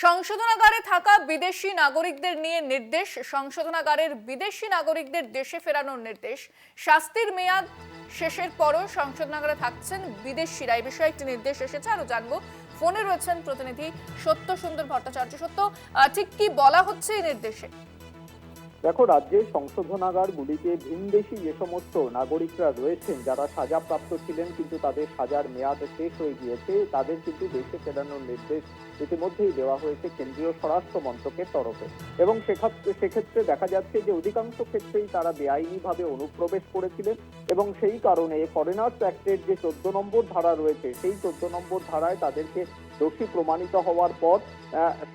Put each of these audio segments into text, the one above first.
সংশোধনাগারে থাকা বিদেশি নাগরিকদের নিয়ে নির্দেশ। সংশোধনাগারের বিদেশি নাগরিকদের দেশে ফেরানোর নির্দেশ। শাস্তির মেয়াদ শেষের পরও সংশোধনাগারে থাকছেন বিদেশিরা, এই বিষয়ে একটি নির্দেশ এসেছে। আরো জানবো, ফোনে রয়েছেন প্রতিনিধি সত্য সুন্দর ভট্টাচার্য। সত্য, ঠিক কি বলা হচ্ছে এই নির্দেশে? দেখো, রাজ্যের সংশোধনাগারগুলিতে ভিনদেশি যে সমস্ত নাগরিকরা রয়েছেন, যারা সাজাপ্রাপ্ত ছিলেন কিন্তু তাদের সাজার মেয়াদ শেষ হয়ে গিয়েছে, তাদের কিন্তু দেশে ফেরানোর নির্দেশ ইতিমধ্যেই দেওয়া হয়েছে কেন্দ্রীয় স্বরাষ্ট্র মন্ত্রকের তরফে। এবং সেক্ষেত্রে দেখা যাচ্ছে যে অধিকাংশ ক্ষেত্রেই তারা বেআইনিভাবে অনুপ্রবেশ করেছিলেন এবং সেই কারণে ফরেনার্স অ্যাক্টের যে 14 নম্বর ধারা রয়েছে, সেই 14 নম্বর ধারায় তাদেরকে দোষী প্রমাণিত হওয়ার পর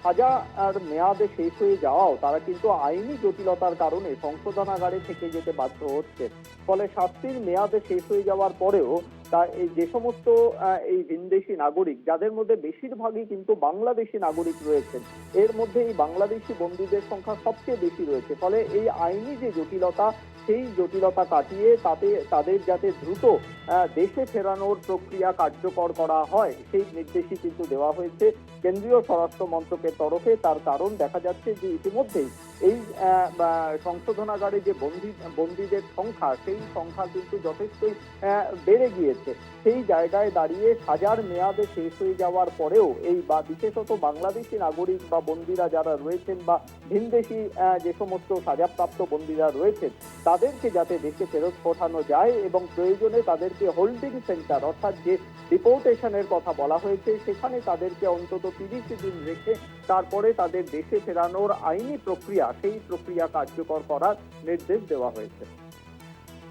সাজা আর মেয়াদে শেষ হয়ে যাওয়াও তারা কিন্তু আইনি জটিলতার কারণে সংশোধনাগারে থেকে যেতে বাধ্য হচ্ছে। ফলে শাস্তির মেয়াদে শেষ হয়ে যাওয়ার পরেও এই যে সমস্ত এই ভিনদেশি নাগরিক, যাদের মধ্যে বেশিরভাগই কিন্তু বাংলাদেশি নাগরিক রয়েছেন, এর মধ্যে এই বাংলাদেশি বন্দীদের সংখ্যা সবচেয়ে বেশি রয়েছে। ফলে এই আইনি যে জটিলতা, সেই জটিলতা কাটিয়ে তাদের যাতে দ্রুত দেশে ফেরানোর প্রক্রিয়া কার্যকর করা হয়, সেই নির্দেশই কিন্তু দেওয়া হয়েছে কেন্দ্রীয় স্বরাষ্ট্র মন্ত্রকের তরফে। তার কারণ দেখা যাচ্ছে যে ইতিমধ্যেই এই সংশোধনাগারে যে বন্দীদের সংখ্যা, সেই সংখ্যা কিন্তু যথেষ্টই বেড়ে গিয়েছে। সেই জায়গায় দাঁড়িয়ে সাজার মেয়াদে শেষ হয়ে যাওয়ার পরেও এই বিশেষত বাংলাদেশি নাগরিক বা বন্দীরা যারা রয়েছেন বা ভিনদেশি যে সমস্ত সাজাপ্রাপ্ত বন্দীরা রয়েছেন, তাদেরকে যাতে দেশে ফেরত পাঠানো যায় এবং প্রয়োজনে তাদেরকে হোল্ডিং সেন্টার, অর্থাৎ যে ডিপোর্টেশনের কথা বলা হয়েছে, সেখানে তাদেরকে অন্তত 30 দিন রেখে তারপরে তাদের দেশে ফেরানোর আইনি প্রক্রিয়া, সেই প্রক্রিয়া কার্যকর করার নির্দেশ দেওয়া হয়েছে।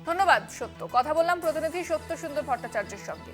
ধন্যবাদ সত্য। কথা বললাম প্রতিনিধি সত্য সুন্দর ভট্টাচার্যের সঙ্গে।